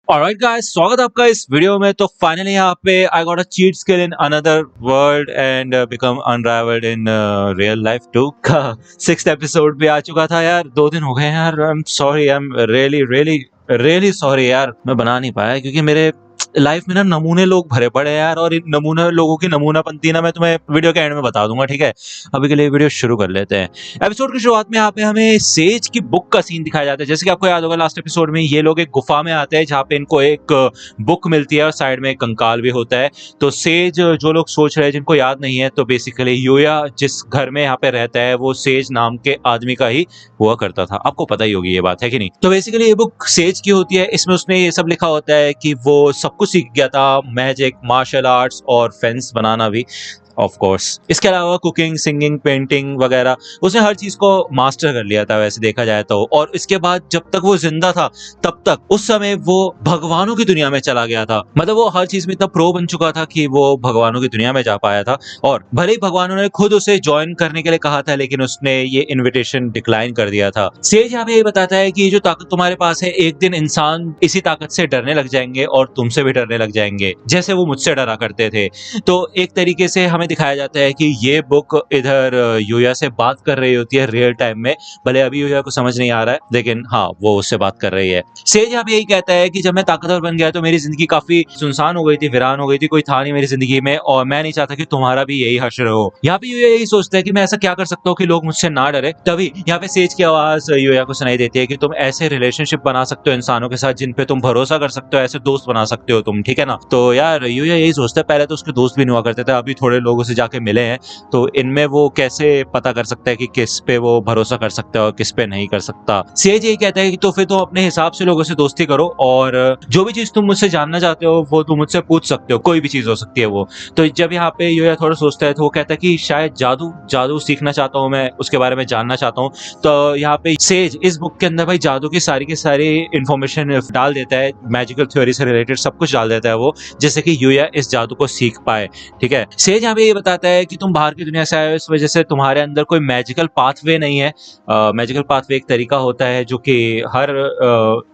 Alright guys, स्वागत है आपका इस वीडियो में। तो फाइनली यहाँ पे I got a cheat skill in another world and become unrivalled in real life too का 6th एपिसोड भी आ चुका था यार। 2 दिन हो गए यार। I am sorry, I am really really really sorry यार, मैं बना नहीं पाया क्योंकि मेरे लाइफ में ना नमूने लोग भरे पड़े हैं यार, और इन नमूने लोगों की नमूनापंती ना मैं तुम्हें वीडियो के एंड में बता दूंगा, ठीक है। अभी के लिए वीडियो शुरू कर लेते हैं। एपिसोड की शुरुआत में यहाँ पे हमें सेज की बुक का सीन दिखाया जाता है। जैसे कि आपको याद होगा लास्ट एपिसोड में ये लोग एक गुफा में आते हैं जहाँ पे इनको एक बुक मिलती है और साइड में एक कंकाल भी होता है। तो सेज, जो लोग सोच रहे हैं जिनको याद नहीं है, तो बेसिकली यूया जिस घर में यहाँ पे रहता है वो सेज नाम के आदमी का ही हुआ करता था। आपको पता ही होगी ये बात, है कि नहीं। तो बेसिकली ये बुक सेज की होती है। इसमें उसने ये सब लिखा होता है कि वो सब कुछ सीख गया था, मैजिक, मार्शल आर्ट्स और फेंस बनाना भी ऑफ कोर्स। इसके अलावा कुकिंग, सिंगिंग, पेंटिंग वगैरह उसने हर चीज को मास्टर कर लिया था वैसे देखा जाए तो। और इसके बाद जब तक वो जिंदा था तब तक उस समय वो भगवानों की दुनिया में चला गया था। मतलब वो हर चीज में इतना प्रो बन चुका था कि वो भगवानों की दुनिया में जा पाया था। और भले ही भगवानों ने खुद उसे ज्वाइन करने के लिए कहा था, लेकिन उसने ये इन्विटेशन डिक्लाइन कर दिया था। सेज यहाँ पे ये बताता है कि ये जो ताकत तुम्हारे पास है, एक दिन इंसान इसी ताकत से डरने लग जाएंगे और तुमसे भी डरने लग जाएंगे, जैसे वो मुझसे डरा करते थे। तो एक तरीके से हमें दिखाया जाता है कि ये बुक इधर यूया से बात कर रही होती है रियल टाइम में। भले अभी यूया को समझ नहीं आ रहा है, लेकिन हाँ, वो उससे बात कर रही है। सेज यहाँ पे यही कहता है कि जब मैं ताकतवर बन गया तो मेरी जिंदगी काफी सुनसान हो गई थी, वीरान हो गई थी, कोई था नहीं मेरी जिंदगी में, और मैं नहीं चाहता कि तुम्हारा भी यही हश्र हो। यहाँ पे यूया यही सोचता है कि मैं ऐसा क्या कर सकता हूँ कि लोग मुझसे ना डरे। तभी यहाँ पे सेज की आवाज यूया को सुनाई देती है कि तुम ऐसे रिलेशनशिप बना सकते हो इंसानों के साथ जिन पे तुम भरोसा कर सकते हो, ऐसे दोस्त बना सकते हो तुम, ठीक है ना। तो यार यूया यही सोचता है। पहले तो उसके दोस्त भी नहीं हुआ करते थे, अभी थोड़े लोगों से जाके मिले हैं, तो इनमें वो कैसे पता कर सकता है कि किस पे वो भरोसा कर सकता है और किस पे नहीं कर सकता। सेज यही कहता है कि तो फिर तुम अपने हिसाब से लोगों से दोस्ती करो, और जो भी चीज तुम मुझसे जानना चाहते हो वो तुम मुझसे पूछ सकते हो, कोई भी चीज हो सकती है वो। तो जब यहाँ पे यूया थोड़ा सोचता है तो वो कहता है कि शायद जादू जादू सीखना चाहता हूँ मैं, उसके बारे में जानना चाहता हूँ। तो यहाँ पे सेज इस बुक के अंदर भाई जादू की सारी इंफॉर्मेशन डाल देता है, मैजिकल थ्योरी से रिलेटेड सब कुछ डाल देता है वो, जिससे कि यूया इस जादू को सीख पाए, ठीक है। सेज यहाँ पे ये बताता है कि तुम बाहर की दुनिया से आए हो, इस वजह से तुम्हारे अंदर कोई मैजिकल पाथवे नहीं है। मैजिकल पाथवे एक तरीका होता है जो कि हर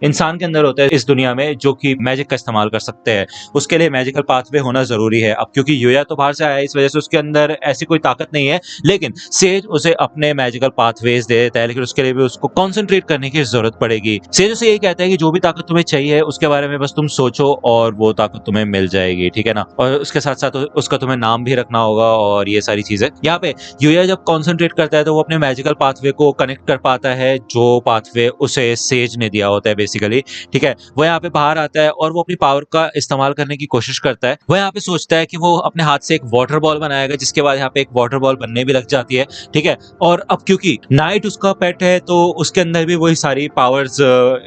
इंसान के अंदर होता है इस दुनिया में, जो कि मैजिक का इस्तेमाल कर सकते हैं। उसके लिए मैजिकल पाथवे होना जरूरी है। अब क्योंकि यूया तो बाहर से आया है, इस वजह से उसके अंदर ऐसी कोई ताकत नहीं है, लेकिन सेज उसे अपने मैजिकल पाथवेज दे देता है, लेकिन उसके लिए भी उसको कॉन्सेंट्रेट करने की जरूरत पड़ेगी। सेज उसे यही कहता है कि जो भी ताकत तुम्हें चाहिए उसके बारे में बस तुम सोचो और वो ताकत तुम्हें मिल जाएगी, ठीक है ना। और उसके साथ साथ उसका तुम्हें नाम भी रखना होगा और ये सारी चीजें। यहाँ पे यूया जब कॉन्सेंट्रेट करता है तो वो अपने मैजिकल पाथवे को कनेक्ट कर पाता है, जो पाथवे उसे सेज ने दिया होता है बेसिकली, ठीक है। वो यहाँ पे बाहर आता है और वो अपनी पावर का इस्तेमाल करने की कोशिश करता है। वो यहाँ पे सोचता है कि वो अपने हाथ से एक वाटर बॉल बनाएगा, जिसके बाद यहाँ पे एक वाटर बॉल बनने भी लग जाती है, ठीक है। और अब क्योंकि नाइट उसका पेट है तो उसके अंदर भी वही सारी पावर्स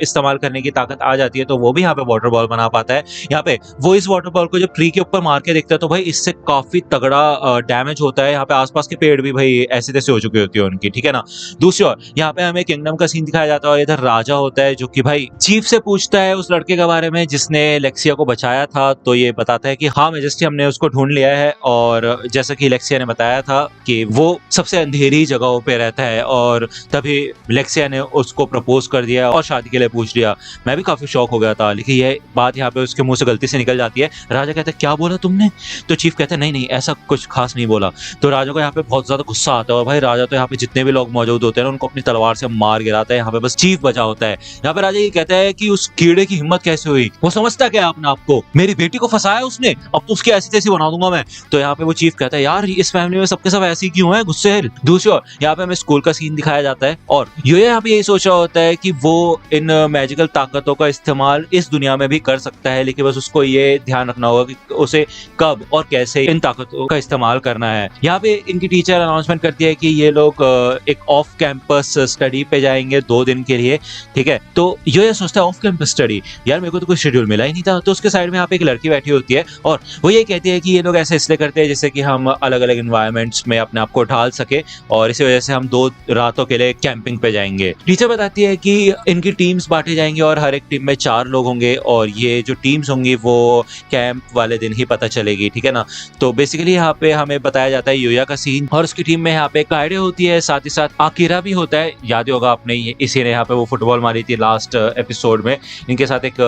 इस्तेमाल करने की ताकत आ जाती है, तो वो भी यहाँ पे वाटर बॉल बना पाता है। यहाँ पे वो इस वाटर बॉल को जब ट्री के ऊपर मार के देखता है तो भाई इससे काफी तगड़ा डैमेज होता है। यहाँ पे आसपास के पेड़ भी भाई ऐसे तैसे हो चुकी होती है उनकी, ठीक है ना। दूसरी ओर यहाँ पे हमें किंगडम का सीन दिखाया जाता है और इधर राजा होता है जो कि भाई चीफ से पूछता है उस लड़के के बारे में जिसने लेक्सिया को बचाया था। तो ये बताता है कि हाँ मैजेस्टी, हमने उसको ढूंढ लिया है, और जैसा कि लेक्सिया ने बताया था कि वो सबसे अंधेरी जगहों पे रहता है, और तभी लेक्सिया ने उसको प्रपोज कर दिया और शादी के लिए पूछ लिया। मैं भी काफी शॉक हो गया था, लेकिन ये बात यहाँ पे उसके मुंह से गलती से निकल जाती है। राजा कहता है क्या बोला तुमने? तो चीफ कहता है नहीं नहीं, ऐसा कुछ खास नहीं बोला। तो राजा को यहाँ पे बहुत ज्यादा गुस्सा आता है और भाई राजा तो यहाँ पे जितने भी लोग मौजूद होते हैं उनको अपनी तलवार से मार गिराता है। यहाँ पे बस चीफ बचा होता है। यहाँ पे राजा ये कहता है कि उस कीड़े की हिम्मत कैसे हुई, वो समझता क्या अपने आप को, मेरी बेटी को फंसाया उसने, अब तो उसकी ऐसी तैसी बना दूंगा मैं। तो यहाँ पे वो चीफ कहता है यार इस फैमिली में सबके सब ऐसी क्यों है, गुस्से। दूसरी ओर यहाँ पे हमें स्कूल का सीन दिखाया जाता है और ये यहाँ पे यही सोच रहा होता है कि वो इन मैजिकल ताकतों का इस्तेमाल इस दुनिया में भी कर सकता है, लेकिन बस उसको ये ध्यान रखना होगा कि उसे कब और कैसे इन ताकतों का इस्तेमाल करना है। यहाँ पे इनकी टीचर अनाउंसमेंट करती है कि ये लोग एक ऑफ कैंपस स्टडी पे जाएंगे 2 दिन के लिए, ठीक है। तो ये सोचता है ऑफ कैंपस स्टडी, यार मेरे को तो कोई शेड्यूल मिला ही नहीं था। तो उसके साइड में यहाँ पे एक लड़की बैठी होती है और वो ये कहती है कि ये लोग ऐसे इसलिए करते हैं जैसे कि हम अलग अलग एनवायरमेंट्स में अपने आप को ढाल सके, और इसी वजह से हम 2 रातों के लिए कैंपिंग पे जाएंगे। टीचर बताती है कि इनकी टीम्स बांटे जाएंगे और हर एक टीम में 4 लोग होंगे, और ये जो टीम्स होंगी वो कैंप वाले दिन ही पता चलेगी, ठीक है ना। तो बेसिकली यहाँ यहाँ पे हमें बताया जाता है यूया का सीन, और उसकी टीम में यहाँ पे काइडे होती है, साथ ही साथ आकिरा भी होता है। याद ही होगा आपने, इसी ने यहाँ पे वो फुटबॉल मारी थी लास्ट एपिसोड में। इनके साथ एक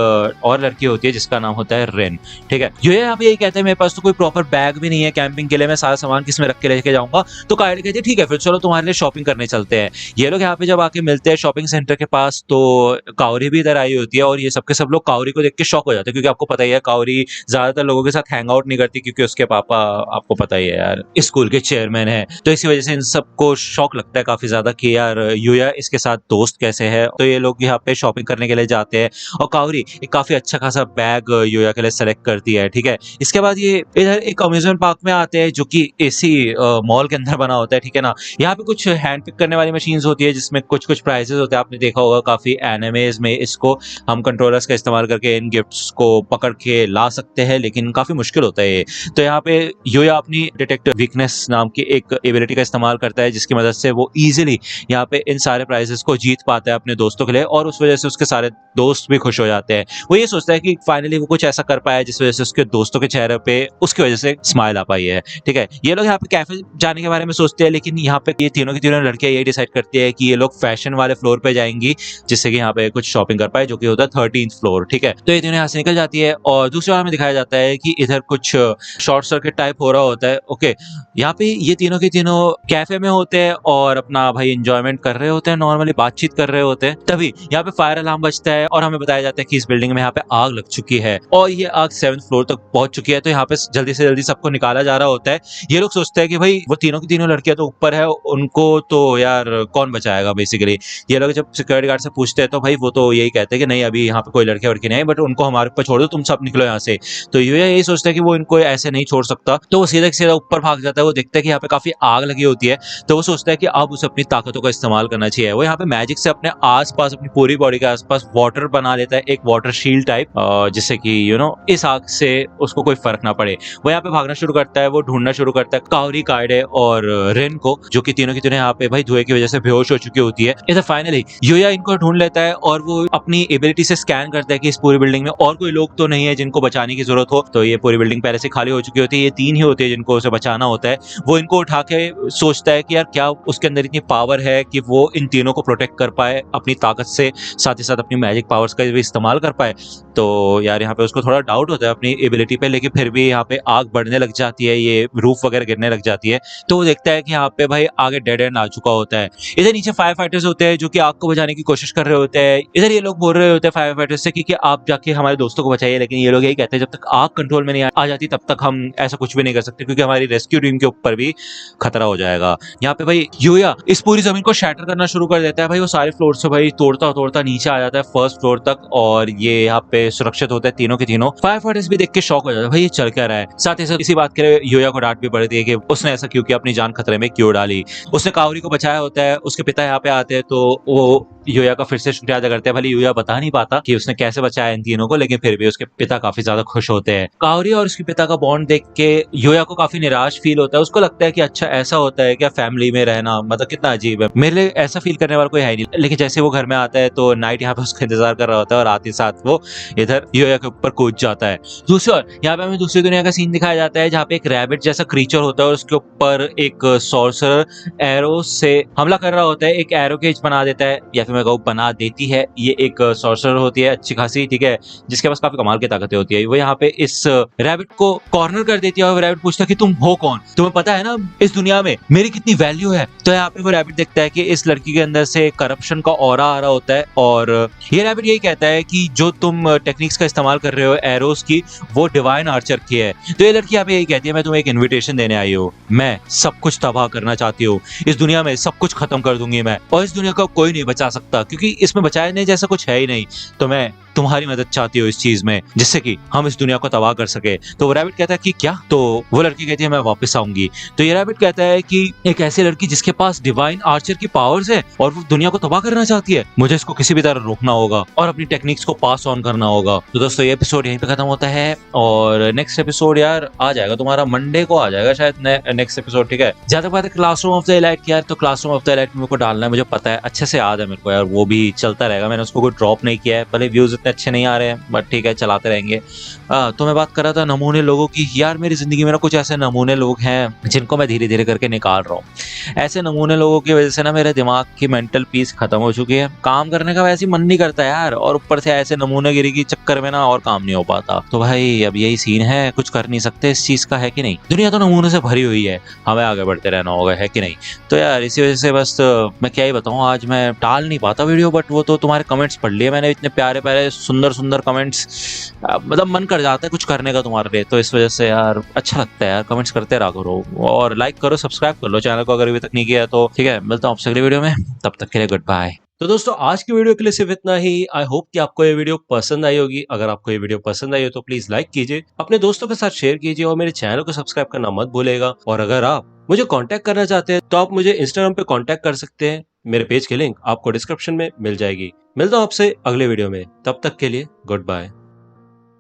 और लड़की होती है जिसका नाम होता है रेन। ठीक है, यूया यहाँ पे यही कहते हैं मेरे पास तो कोई प्रॉपर बैग भी नहीं है कैंपिंग के लिए, मैं सारा सामान किसमें रख के लेके जाऊंगा। तो काइडे कहती है ठीक है फिर चलो तुम्हारे लिए शॉपिंग करने चलते हैं। ये लोग यहाँ पे जब आके मिलते हैं शॉपिंग सेंटर के पास, तो काउरी भी इधर आई होती है, और ये सबके सब लोग काउरी को देख के शॉक हो जाते हैं, क्योंकि आपको पता ही है काउरी ज्यादातर लोगों के साथ हैंग आउट नहीं करती, क्योंकि उसके पापा आपको पता ही है यार स्कूल के चेयरमैन है। तो इसी वजह से इन सबको शौक लगता है काफी ज्यादा कि यार यूया इसके साथ दोस्त कैसे है। तो ये लोग यहाँ पे शॉपिंग करने के लिए जाते हैं, और काउरी एक काफी अच्छा खासा बैग यूया के लिए सेलेक्ट करती है। ठीक है, इसके बाद ये इधर एक अम्यूजमेंट पार्क में आते हैं जो कि एसी मॉल के अंदर बना होता है। ठीक है ना, यहाँ पे कुछ हैंड पिक करने वाली मशीन्स होती है जिसमें कुछ कुछ प्राइजेस होते हैं। आपने देखा होगा काफी एनिमेज में इसको हम कंट्रोलर्स का इस्तेमाल करके इन गिफ्ट्स को पकड़ के ला सकते हैं, लेकिन काफी मुश्किल होता है ये। तो यहाँ पे यूया अपनी डिटेक्ट वीकनेस नाम की एक एबिलिटी का इस्तेमाल करता है, जिसकी मदद से वो इजीली यहाँ पे इन सारे प्राइजेस को जीत पाता है अपने दोस्तों के लिए, और उस वजह से उसके सारे दोस्त भी खुश हो जाते हैं। वो ये सोचता है कि फाइनली वो कुछ ऐसा कर पाया जिस वजह से उसके दोस्तों के चेहरे पे उसकी वजह से स्माइल आ पाई है। ठीक है, ये लोग यहाँ पे कैफे जाने के बारे में सोचते हैं, लेकिन यहाँ पे ये तीनों की तीनों लड़कियां ये डिसाइड करती है कि ये लोग फैशन वाले फ्लोर पे जाएंगी, जिससे कि यहाँ पे कुछ शॉपिंग कर पाए, जो कि होता है 13th फ्लोर। ठीक है, तो ये तीनों यहाँ से निकल जाती है, और दूसरी बार में दिखाया जाता है कि इधर कुछ शॉर्ट सर्किट टाइप हो रहा होता है। ओके, यहाँ पे ये तीनों के तीनों कैफे में होते हैं और अपना भाई एंजॉयमेंट कर रहे होते हैं, नॉर्मली बातचीत कर रहे होते हैं। तभी यहाँ पे फायर अलार्म बजता है, और हमें बताया जाता है कि इस बिल्डिंग में यहाँ पे आग लग चुकी है, और ये आग 7th फ्लोर तक पहुंच चुकी है। तो यहाँ पे जल्दी से जल्दी सबको निकाला जा रहा होता है। ये लोग सोचते हैं कि भाई वो तीनों की तीनों लड़कियां तो ऊपर है, उनको तो यार कौन बचाएगा बेसिकली। ये लोग जब सिक्योरिटी गार्ड से पूछते हैं तो भाई वो तो यही कहते हैं कि नहीं अभी यहाँ पे कोई लड़कियां वड़की नहीं है, बट उनको हमारे ऊपर छोड़ दो, तुम सब निकलो यहाँ से। तो ये यही सोचता है कि वो इनको ऐसे नहीं छोड़ सकता, तो वो सीधा सीधा ऊपर भाग जाता है। वो देखता है कि यहाँ पे काफी आग लगी होती है, तो वो सोचता है कि अब उसे अपनी ताकतों का इस्तेमाल करना चाहिए। वो यहाँ पे मैजिक से अपने आसपास, अपनी पूरी बॉडी के आसपास वाटर बना लेता है, एक वाटर शील्ड टाइप, जिससे कि इस आग से उसको कोई फर्क ना पड़े। वो यहाँ पे भागना शुरू करता है, वो ढूंढना शुरू करता है काउरी, काइडे और रेन को, जो कि तीनों की तीनों यहाँ पे भाई धुएं की वजह से बेहोश हो चुकी होती है। इधर फाइनली यूया इनको ढूंढ लेता है, और वो अपनी एबिलिटी से स्कैन करता है कि इस पूरी बिल्डिंग में और कोई लोग तो नहीं है जिनको बचाने की जरूरत हो। तो ये पूरी बिल्डिंग पहले से खाली हो चुकी होती है, ये तीन ही होते हैं जिनको उसे बचाना होता है। वो इनको उठा के सोचता है कि यार क्या उसके अंदर इतनी पावर है कि वो इन तीनों को प्रोटेक्ट कर पाए अपनी ताकत से, साथ ही साथ अपनी मैजिक पावर्स का भी इस्तेमाल कर पाए। तो यार यहाँ पे उसको थोड़ा डाउट होता है अपनी एबिलिटी पे, लेकिन फिर भी यहाँ पे आग बढ़ने लग जाती है, ये रूफ वगैरह गिरने लग जाती है। तो वो देखता है कि यहाँ पे भाई आगे डेड एंड आ चुका होता है। इधर नीचे फायर फाइटर्स होते हैं जो कि आग को बुझाने की कोशिश कर रहे होते हैं। इधर ये लोग बोल रहे होते हैं फायर फाइटर्स से कि आप जाके हमारे दोस्तों को बचाइए, लेकिन ये लोग यही कहते हैं जब तक आग कंट्रोल में नहीं आ जाती तब तक हम ऐसा कुछ भी नहीं कर सकते, क्योंकि हमारी रेस्क्यू टीम के ऊपर भी खतरा हो जाएगा। यहाँ पे भाई यूया इस पूरी जमीन को शैटर करना शुरू कर देता है। भाई वो सारे फ्लोर से भाई तोड़ता तोड़ता नीचे आ जाता है 1st फ्लोर तक, और ये यहाँ पे सुरक्षित होते हैं तीनों के तीनों। फायर फाइटर्स भी देख के शॉक हो जाता है, भाई ये चल क्या रहा है। साथ ही साथ इसी बात के लिए यूया को डांट भी पड़ती है कि उसने ऐसा क्यों किया, अपनी जान खतरे में क्यों डाली। उसने काउरी को बचाया होता है, उसके पिता यहाँ पे आते हैं, तो वो यूया का फिर से शुक्रिया अदा करते हैं। भले यूया बता नहीं पाता कि उसने कैसे बचाया इन तीनों को, लेकिन फिर भी उसके पिता काफी ज्यादा खुश होते हैं। काउरी और उसके पिता का बॉन्ड देख के यूया को काफी निराश फील होता है। उसको लगता है कि अच्छा ऐसा होता है क्या फैमिली में रहना, मतलब कितना अजीब है, मेरे लिए ऐसा फील करने वाला कोई है नहीं। लेकिन जैसे वो घर में आता है तो नाइट यहाँ पे उसका इंतजार कर रहा होता है, और आते साथ वो इधर यूया के ऊपर कूद जाता है। दूसरी ओर यहाँ पे हमें दूसरी दुनिया का सीन दिखाया जाता है, जहाँ पे एक रैबिट जैसा क्रीचर होता है, और उसके ऊपर एक सॉर्सरर एरो से हमला कर रहा होता है। एक एरो केज बना देता है, या फिर मैं कहूँ बना देती है। ये एक सॉर्सरर होती है अच्छी खासी, ठीक है, जिसके पास काफी कमाल की ताकतें होती है। वो यहाँ पे इस रैबिट को कॉर्नर कर देती है, और रैबिट पूछता है कि तुम हो कौन, तुम्हें पता है ना इस दुनिया में मेरी कितनी वैल्यू है। तो यहाँ पे वो रैबिट देखता है कि इस लड़की के अंदर से करप्शन का ऑरा आ रहा होता है, और ये रैबिट यही कहता है कि जो तुम टेक्निक्स का इस्तेमाल कर रहे हो एरोस की, वो डिवाइन आर्चर की है। तो ये लड़की यहाँ पे यही कहती है मैं तुम्हें एक इन्विटेशन देने आई हूँ, मैं सब कुछ तबाह करना चाहती हूँ, इस दुनिया में सब कुछ खत्म कर दूंगी मैं, और इस दुनिया को कोई नहीं बचा सकता, क्योंकि इसमें बचाने जैसा कुछ है ही नहीं। तो मैं तुम्हारी मदद चाहती हूँ इस चीज में, जिससे कि हम इस दुनिया को तबाह कर सके। तो वो रैबिट कहता है कि क्या? तो वो लड़की कहती है मैं वापस आऊंगी। तो ये रैबिट कहता है कि एक ऐसी लड़की जिसके पास डिवाइन आर्चर की पावर्स है और वो दुनिया को तबाह करना चाहती है, मुझे इसको किसी भी तरह रोकना होगा और अपनी टेक्निक्स को पास ऑन करना होगा। तो दोस्तों ये एपिसोड यहीं पे खत्म होता है, और नेक्स्ट एपिसोड यार आ जाएगा तुम्हारा मंडे को, आ जाएगा शायद नेक्स्ट एपिसोड, ठीक है। ज्यादा बात है क्लासरूम ऑफ द एलाइट की यार, तो क्लासरूम ऑफ द एलाइट मेरे को डालना है, मुझे पता है, अच्छे से याद है मेरे को यार, वो भी चलता रहेगा, मैंने उसको कोई ड्रॉप नहीं किया है, भले व्यूज इतने इतने अच्छे नहीं आ रहे हैं, बट ठीक है चलाते रहेंगे। तो मैं बात कर रहा था नमूने लोगों की। यार मेरी जिंदगी में ना कुछ ऐसे नमूने लोग हैं जिनको मैं धीरे धीरे करके निकाल रहा हूँ। ऐसे नमूने लोगों की वजह से ना मेरे दिमाग की मेंटल पीस खत्म हो चुकी है, काम करने का वैसे ही मन नहीं करता यार, और ऊपर से ऐसे नमूनेगिरी के चक्कर में ना और काम नहीं हो पाता। तो भाई अब यही सीन है, कुछ कर नहीं सकते इस चीज का, है कि नहीं। दुनिया तो नमूने से भरी हुई है, हमें आगे बढ़ते रहना होगा, है कि नहीं। तो यार इसी वजह से बस मैं क्या ही बताऊं, आज मैं टाल नहीं पाता वीडियो, बट वो तो तुम्हारे कमेंट्स पढ़ लिए मैंने, इतने प्यारे प्यारे सुंदर सुंदर कमेंट्स, मतलब मन कर जाता है कुछ करने का तुम्हारे लिए। तो इस वजह से यार अच्छा लगता है यार, कमेंट्स करते रहा करो और लाइक करो, सब्सक्राइब कर लो चैनल को अगर अभी तक नहीं किया तो। ठीक है, मिलता हूँ आपसे अगली वीडियो में, तब तक के लिए गुड बाय। तो दोस्तों आज की वीडियो के लिए सिर्फ इतना ही। आई होप कि आपको ये वीडियो पसंद आई होगी। अगर आपको ये वीडियो पसंद आई हो तो प्लीज लाइक कीजिए, अपने दोस्तों के साथ शेयर कीजिए और मेरे चैनल को सब्सक्राइब करना मत भूलिएगा। और अगर आप मुझे कांटेक्ट करना चाहते हैं तो आप मुझे इंस्टाग्राम पे कांटेक्ट कर सकते हैं। मेरे पेज की लिंक आपको डिस्क्रिप्शन में मिल जाएगी। मिलता हूं आपसे अगले वीडियो में, तब तक के लिए गुड बाय।